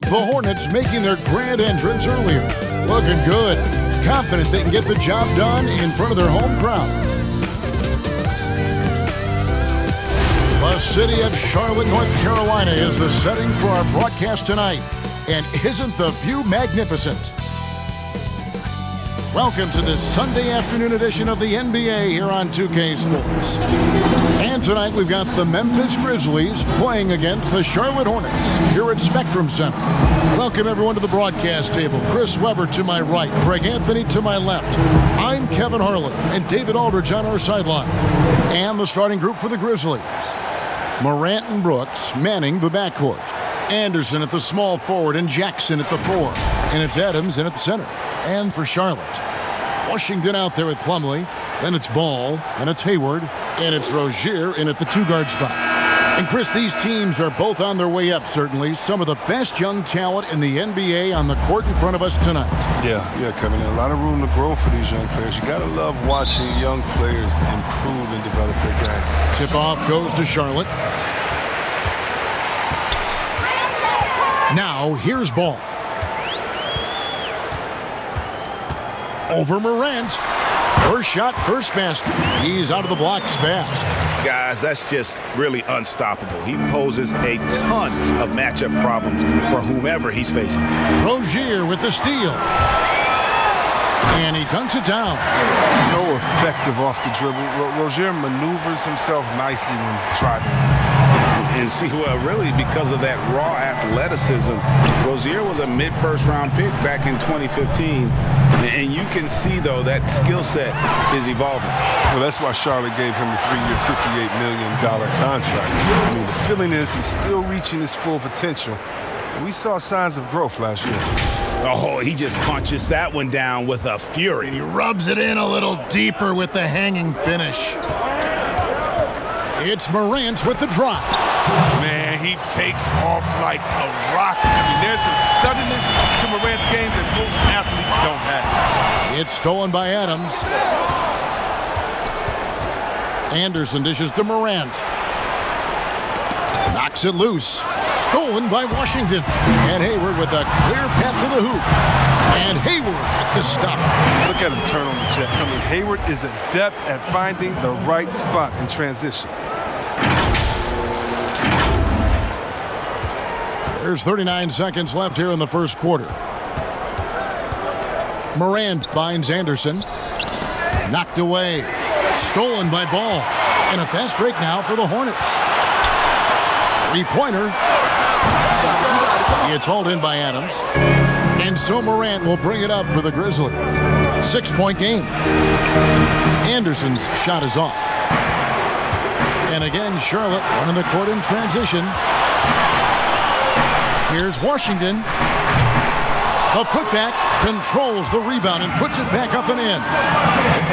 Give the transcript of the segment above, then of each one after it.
The Hornets making their grand entrance earlier. Looking good. Confident they can get the job done in front of their home crowd. The city of Charlotte, North Carolina is the setting for our broadcast tonight. And isn't the view magnificent? Welcome to this Sunday afternoon edition of the NBA here on 2K Sports. And tonight we've got the Memphis Grizzlies playing against the Charlotte Hornets here at Spectrum Center. Welcome everyone to the broadcast table. Chris Webber to my right, Craig Anthony to my left. I'm Kevin Harlan and David Aldridge on our sideline. And the starting group for the Grizzlies. Morant and Brooks manning the backcourt. Anderson at the small forward and Jackson at the 4. And it's Adams in at the center. And for Charlotte, Washington out there with Plumlee. Then it's Ball. Then it's Hayward. And it's Rozier in at the 2-guard spot. And Chris, these teams are both on their way up, certainly. Some of the best young talent in the NBA on the court in front of us tonight. Yeah, Kevin. A lot of room to grow for these young players. You got to love watching young players improve and develop their game. Tip-off goes to Charlotte. Now, here's Ball. Over Morant. First shot, first basket. He's out of the blocks fast. Guys, that's just really unstoppable. He poses a ton of matchup problems for whomever he's facing. Rozier with the steal. And he dunks it down. So effective off the dribble. Rozier maneuvers himself nicely when driving. And see, well, really, because of that raw athleticism, Rozier was a mid-first-round pick back in 2015. And you can see, though, that skill set is evolving. Well, that's why Charlotte gave him the 3-year, $58 million contract. I mean, the feeling is he's still reaching his full potential. We saw signs of growth last year. Oh, he just punches that one down with a fury. And he rubs it in a little deeper with the hanging finish. It's Morant with the drop. Man, he takes off like a rocket. I mean, there's a suddenness to Morant's game that most athletes don't have. It's stolen by Adams. Anderson dishes to Morant. Knocks it loose. Stolen by Washington. And Hayward with a clear path to the hoop. And Hayward with the stuff. Look at him turn on the Jets. I mean, Hayward is adept at finding the right spot in transition. There's 39 seconds left here in the first quarter. Morant finds Anderson. Knocked away. Stolen by Ball. And a fast break now for the Hornets. Three-pointer. It's hauled in by Adams. And so Morant will bring it up for the Grizzlies. 6-point game. Anderson's shot is off. And again, Charlotte running the court in transition. Here's Washington. The putback controls the rebound and puts it back up and in.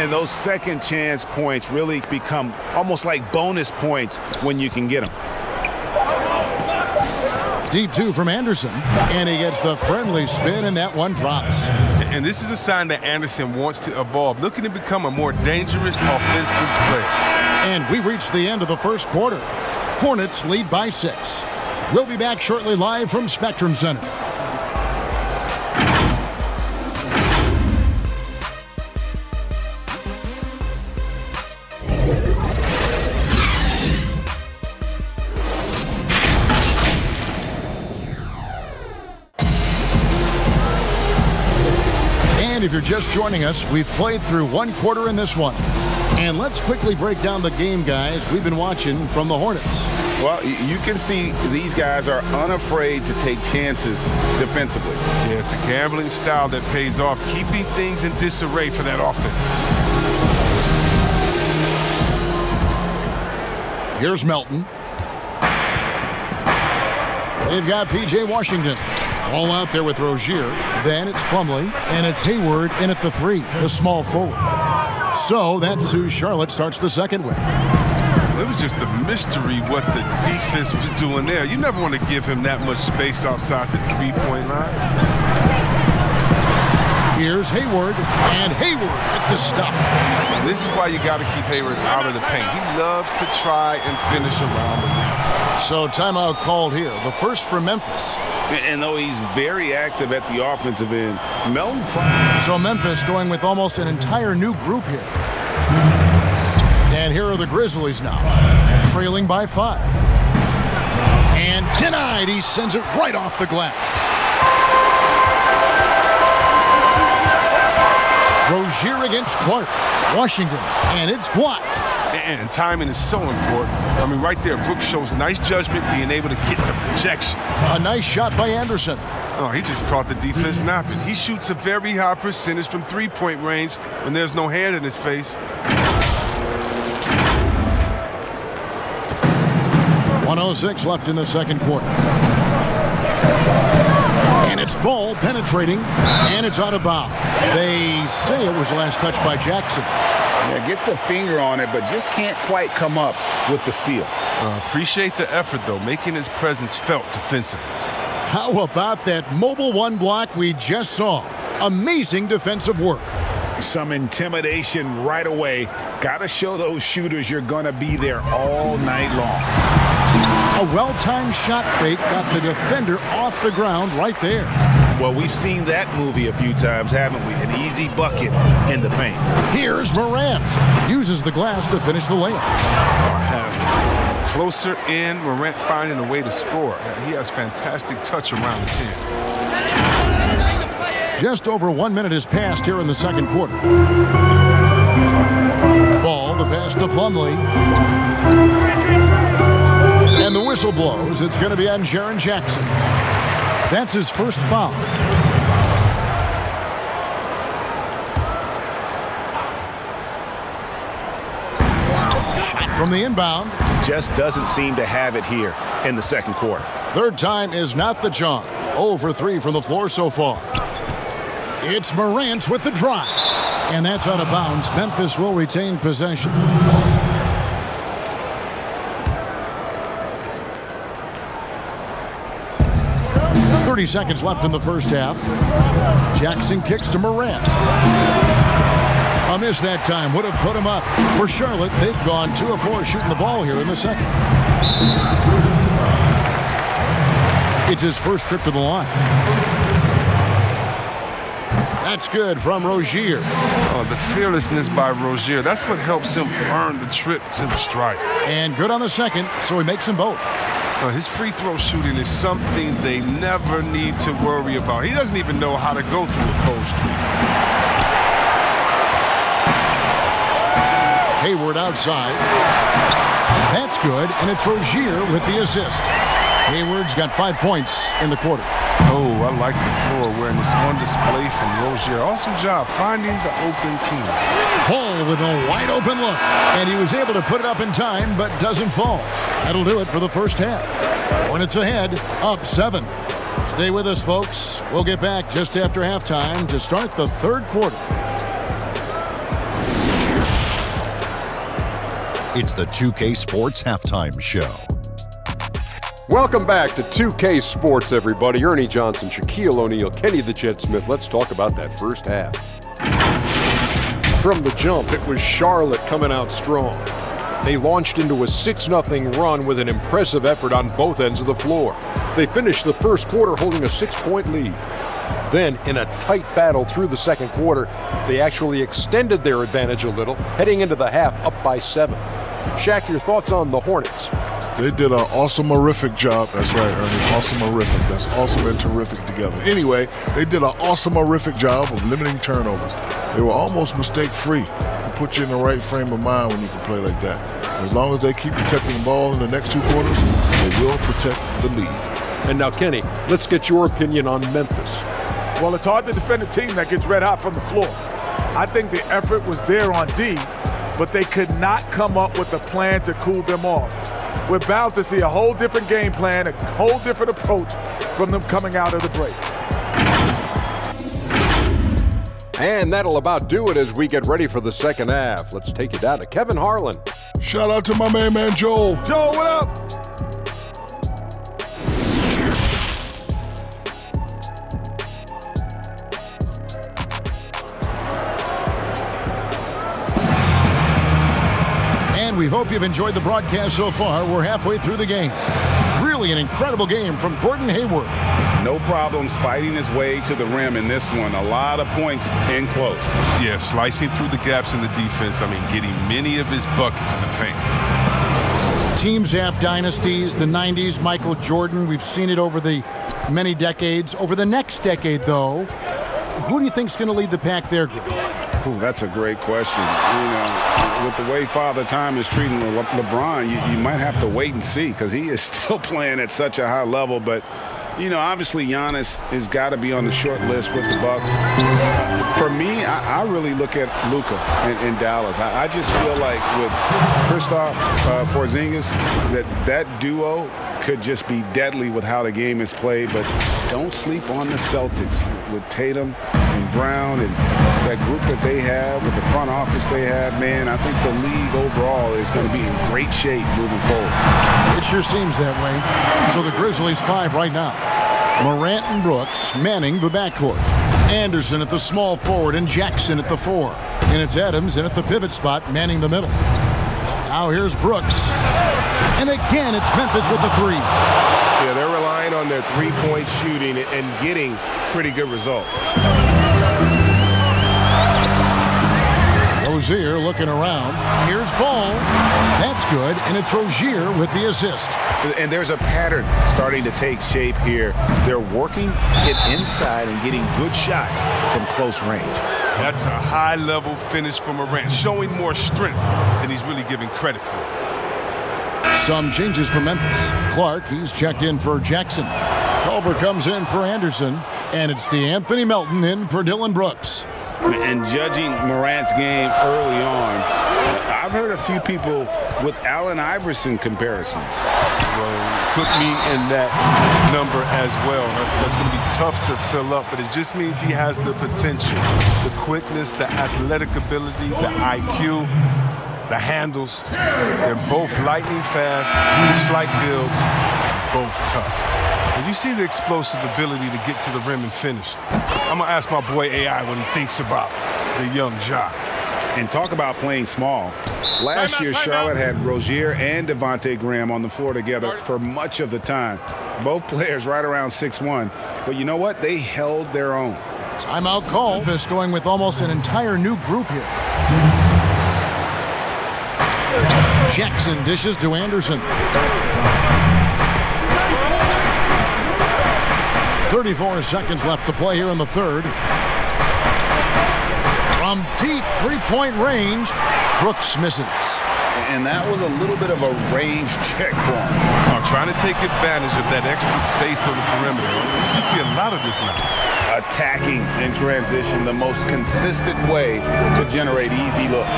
And those second chance points really become almost like bonus points when you can get them. Deep 2 from Anderson. And he gets the friendly spin, and that one drops. And this is a sign that Anderson wants to evolve, looking to become a more dangerous offensive player. And we reached the end of the first quarter. Hornets lead by 6. We'll be back shortly live from Spectrum Center. And if you're just joining us, we've played through one quarter in this one. And let's quickly break down the game, guys, we've been watching from the Hornets. Well, you can see these guys are unafraid to take chances defensively. Yeah, it's a gambling style that pays off, keeping things in disarray for that offense. Here's Melton. They've got P.J. Washington. All out there with Rozier. Then it's Plumlee, and it's Hayward in at the 3, the small forward. So that's who Charlotte starts the second with. It was just a mystery what the defense was doing there. You never want to give him that much space outside the three-point line. Here's Hayward, and Hayward with the stuff. And this is why you got to keep Hayward out of the paint. He loves to try and finish around the rim. So timeout called here. The first for Memphis. And though he's very active at the offensive end, Melton. So Memphis going with almost an entire new group here. And here are the Grizzlies now, trailing by 5. And denied. He sends it right off the glass. Rozier against Clark. Washington, and it's blocked. And timing is so important. I mean, right there, Brooks shows nice judgment, being able to get the projection. A nice shot by Anderson. Oh, he just caught the defense napping. He shoots a very high percentage from three-point range when there's no hand in his face. 1:06 left in the second quarter. And it's ball penetrating, and it's out of bounds. They say it was last touched by Jackson. Yeah, gets a finger on it, but just can't quite come up with the steal. Appreciate the effort, though, making his presence felt defensively. How about that mobile one block we just saw? Amazing defensive work. Some intimidation right away. Got to show those shooters you're going to be there all night long. A well-timed shot fake got the defender off the ground right there. Well, we've seen that movie a few times, haven't we? An easy bucket in the paint. Here's Morant. Uses the glass to finish the layup. Pass closer in, Morant finding a way to score. He has fantastic touch around the 10. Just over 1 minute has passed here in the second quarter. Ball, the pass to Plumlee. And the whistle blows. It's going to be on Jaren Jackson. That's his first foul. Shot from the inbound. Just doesn't seem to have it here in the second quarter. Third time is not the charm. 0 for 3 from the floor so far. It's Morant with the drive. And that's out of bounds. Memphis will retain possession. 30 seconds left in the first half. Jackson kicks to Morant. A miss that time would have put him up. For Charlotte, they've gone 2 of 4 shooting the ball here in the second. It's his first trip to the line. That's good from Rozier. Oh, the fearlessness by Rozier. That's what helps him earn the trip to the stripe. And good on the second, so he makes them both. His free throw shooting is something they never need to worry about. He doesn't even know how to go through a cold streak. Hayward outside. That's good, and it's Rozier with the assist. Hayward's got 5 points in the quarter. Oh, I like the floor awareness on display from Rozier. Awesome job finding the open team. Hall with a wide open look, and he was able to put it up in time, but doesn't fall. That'll do it for the first half. Hornets ahead, up 7. Stay with us, folks. We'll get back just after halftime to start the third quarter. It's the 2K Sports Halftime Show. Welcome back to 2K Sports, everybody. Ernie Johnson, Shaquille O'Neal, Kenny the Jet Smith. Let's talk about that first half. From the jump, it was Charlotte coming out strong. They launched into a 6-0 run with an impressive effort on both ends of the floor. They finished the first quarter holding a 6-point lead. Then, in a tight battle through the second quarter, they actually extended their advantage a little, heading into the half up by 7. Shaq, your thoughts on the Hornets? They did an awesome-orific job. That's right, Ernie. Awesome-orific. That's awesome and terrific together. Anyway, they did an awesome-orific job of limiting turnovers. They were almost mistake-free. It puts you in the right frame of mind when you can play like that. As long as they keep protecting the ball in the next 2 quarters, they will protect the lead. And now, Kenny, let's get your opinion on Memphis. Well, it's hard to defend a team that gets red hot from the floor. I think the effort was there on D, but they could not come up with a plan to cool them off. We're bound to see a whole different game plan, a whole different approach from them coming out of the break. And that'll about do it as we get ready for the second half. Let's take you down to Kevin Harlan. Shout out to my main man, Joel. Joel, what up? And We hope you've enjoyed the broadcast so far. We're halfway through the game. Really an incredible game from Gordon Hayward. No problems fighting his way to the rim in this one. A lot of points in close. Yeah, slicing through the gaps in the defense. I mean, getting many of his buckets in the paint. Teams have dynasties. The 90s, Michael Jordan. We've seen it over the many decades. Over the next decade, though, who do you think is going to lead the pack there, Greg? Ooh, that's a great question. You know, with the way Father Time is treating LeBron, you might have to wait and see because he is still playing at such a high level. But, you know, obviously Giannis has got to be on the short list with the Bucks. For me, I really look at Luka in Dallas. I just feel like with Kristaps Porzingis, that duo could just be deadly with how the game is played. But don't sleep on the Celtics with Tatum and Brown and that group that they have, with the front office they have, man. I think the league overall is going to be in great shape moving forward. It sure seems that way. So the Grizzlies 5 right now. Morant and Brooks manning the backcourt. Anderson at the small forward and Jackson at the 4. And it's Adams in at the pivot spot manning the middle. Now here's Brooks. And again, it's Memphis with the 3. Yeah, they're relying on their three-point shooting and getting pretty good results. Rozier looking around. Here's Ball. That's good, and it's Rozier with the assist. And there's a pattern starting to take shape here. They're working it inside and getting good shots from close range. That's a high-level finish from Morant, showing more strength than he's really giving credit for. Some changes for Memphis. Clark, he's checked in for Jackson. Culver comes in for Anderson, and it's DeAnthony Melton in for Dylan Brooks. And judging Morant's game early on, I've heard a few people with Allen Iverson comparisons. Well, put me in that number as well. That's going to be tough to fill up, but it just means he has the potential, the quickness, the athletic ability, the IQ, the handles. They're both lightning fast, slight builds, both tough. And you see the explosive ability to get to the rim and finish. I'm going to ask my boy AI what he thinks about the young Ja. And talk about playing small. Last year, Charlotte had Rozier and Devontae Graham on the floor together for much of the time. Both players right around 6'1". But you know what? They held their own. Timeout call. Memphis going with almost an entire new group here. Jackson dishes to Anderson. 34 seconds left to play here in the third. From deep three-point range, Brooks misses. And that was a little bit of a range check for him. Trying to take advantage of that extra space on the perimeter. You see a lot of this now. Attacking in transition, the most consistent way to generate easy looks.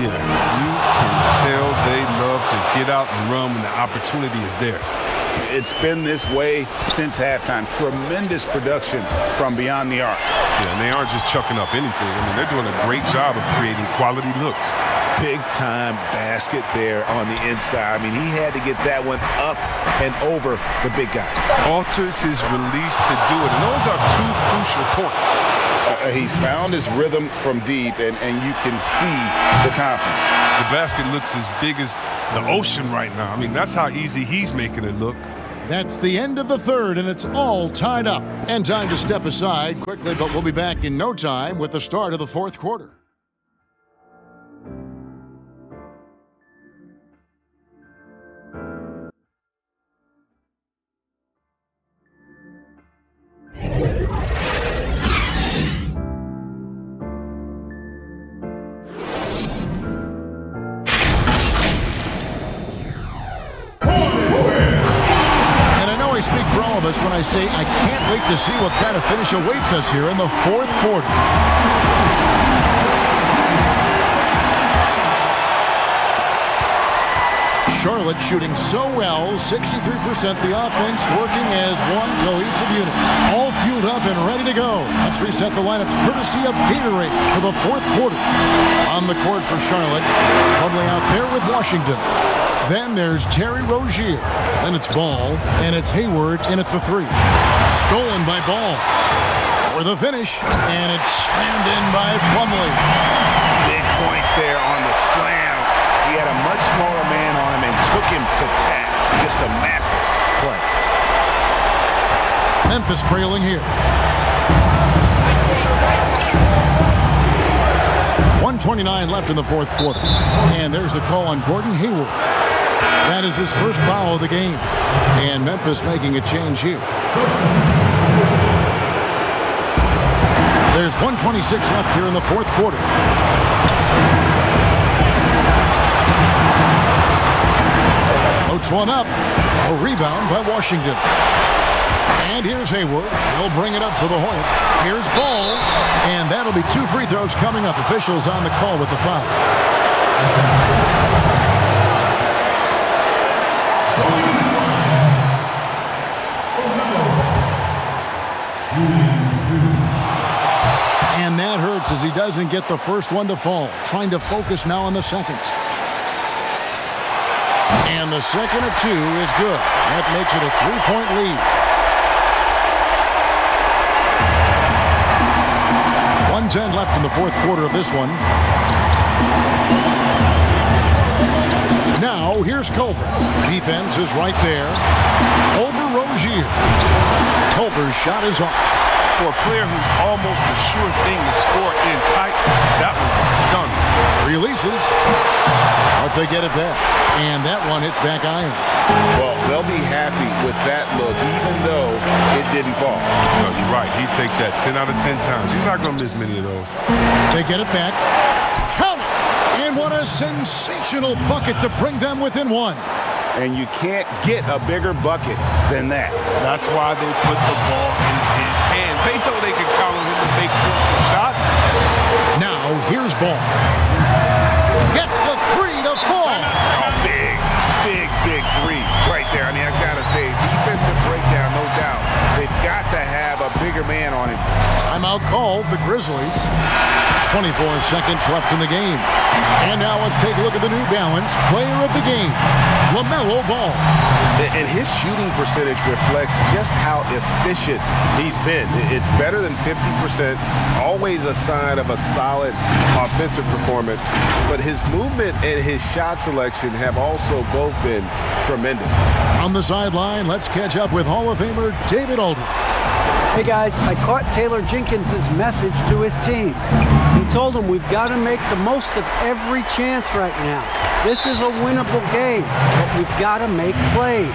Yeah, you can tell they love to get out and run when the opportunity is there. It's been this way since halftime. Tremendous production from beyond the arc. Yeah, and they aren't just chucking up anything. I mean, they're doing a great job of creating quality looks. Big-time basket there on the inside. I mean, he had to get that one up and over the big guy. Alters his release to do it, and those are two crucial points. He's found his rhythm from deep, and you can see the confidence. The basket looks as big as the ocean right now. I mean, that's how easy he's making it look. That's the end of the third, and it's all tied up. And time to step aside quickly, but we'll be back in no time with the start of the fourth quarter. I speak for all of us when I say I can't wait to see what kind of finish awaits us here in the fourth quarter. Charlotte shooting so well, 63%, the offense working as one cohesive unit. All fueled up and ready to go. Let's reset the lineups courtesy of Gatorade for the fourth quarter. On the court for Charlotte, huddling out there with Washington. Then there's Terry Rozier. Then it's Ball, and it's Hayward in at the 3. Stolen by Ball. For the finish, and it's slammed in by Plumlee. Big points there on the slam. He had a much smaller man on him and took him to task. Just a massive play. Memphis trailing here. 1:29 left in the fourth quarter. And there's the call on Gordon Hayward. That is his first foul of the game. And Memphis making a change here. There's 1:26 left here in the fourth quarter. Floats one up. A rebound by Washington. And here's Hayward. He'll bring it up for the Hornets. Here's Ball. And that'll be 2 free throws coming up. Officials on the call with the foul. And that hurts as he doesn't get the first one to fall. Trying to focus now on the second. And the second of 2 is good. That makes it a 3-point lead. 1:10 left in the fourth quarter of this one. Now, here's Culver. Defense is right there. Over Rozier. Culver's shot is off. For a player who's almost a sure thing to score in tight, that was a stunner. Releases. But they get it back. And that one hits back iron. Well, they'll be happy with that look, even though it didn't fall. No, you're right. He'd take that 10 out of 10 times. He's not going to miss many of those. They get it back. Count it! And what a sensational bucket to bring them within 1. And you can't get a bigger bucket than that. That's why they put the ball in his hands. They know they can count on him to make crucial shots. Now, here's Ball. Gets the 3 to fall. A big 3 right there. I mean, I got to say, defensive breakdown, no doubt. They've got to have a bigger man on him. Timeout called, the Grizzlies. 24 seconds left in the game. And now let's take a look at the New Balance player of the game, LaMelo Ball. And his shooting percentage reflects just how efficient he's been. It's better than 50%, always a sign of a solid offensive performance. But his movement and his shot selection have also both been tremendous. On the sideline, let's catch up with Hall of Famer David Aldridge. Hey guys, I caught Taylor Jenkins' message to his team. He told them we've got to make the most of every chance right now. This is a winnable game, but we've got to make plays.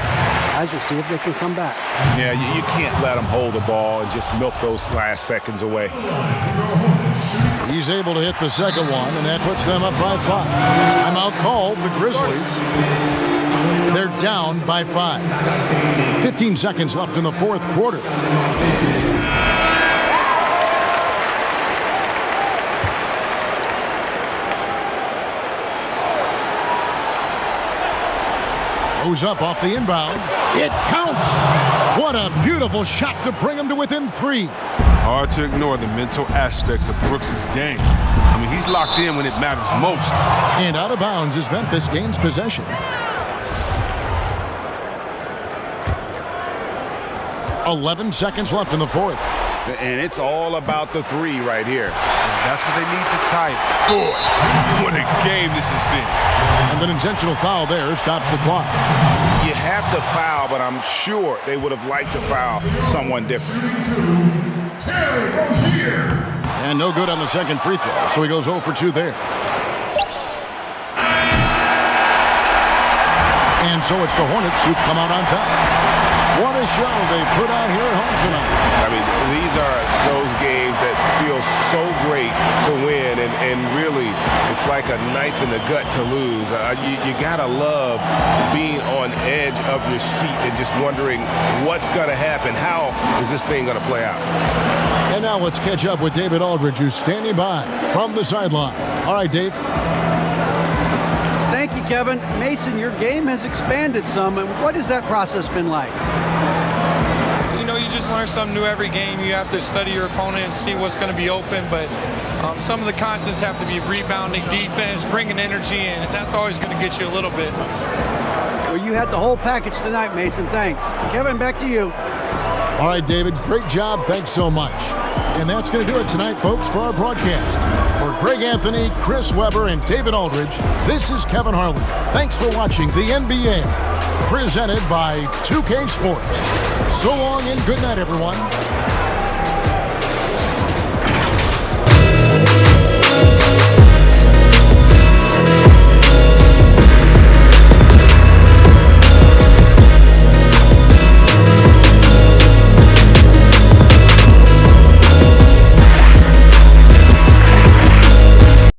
Guys, we'll see if they can come back. Yeah, you can't let them hold the ball and just milk those last seconds away. He's able to hit the second one, and that puts them up by 5. Timeout called, the Grizzlies. They're down by 5. 15 seconds left in the fourth quarter. Goes up off the inbound. It counts. What a beautiful shot to bring him to within 3. Hard to ignore the mental aspect of Brooks' game. I mean, he's locked in when it matters most. And out of bounds as Memphis gains possession. 11 seconds left in the fourth. And it's all about the 3 right here. That's what they need to tie it. Boy, what a game this has been. And an intentional foul there stops the clock. You have to foul, but I'm sure they would have liked to foul someone different. And no good on the second free throw, so he goes 0 for 2 there. And so it's the Hornets who come out on top. What a show they put on here at home tonight. I mean, these are those games that feel so great to win, and really, it's like a knife in the gut to lose. You gotta love being on edge of your seat and just wondering what's gonna happen. How is this thing gonna play out? And now let's catch up with David Aldridge, who's standing by from the sideline. All right, Dave. Thank you, Kevin. Mason, your game has expanded some, and what has that process been like? You know, you just learn something new every game. You have to study your opponent and see what's going to be open, but some of the constants have to be rebounding, defense, bringing energy in, and that's always going to get you a little bit. Well, you had the whole package tonight, Mason. Thanks. Kevin, back to you. All right, David, great job. Thanks so much. And that's going to do it tonight, folks, for our broadcast. For Greg Anthony, Chris Webber, and David Aldridge, this is Kevin Harlan. Thanks for watching the NBA, presented by 2K Sports. So long and good night, everyone.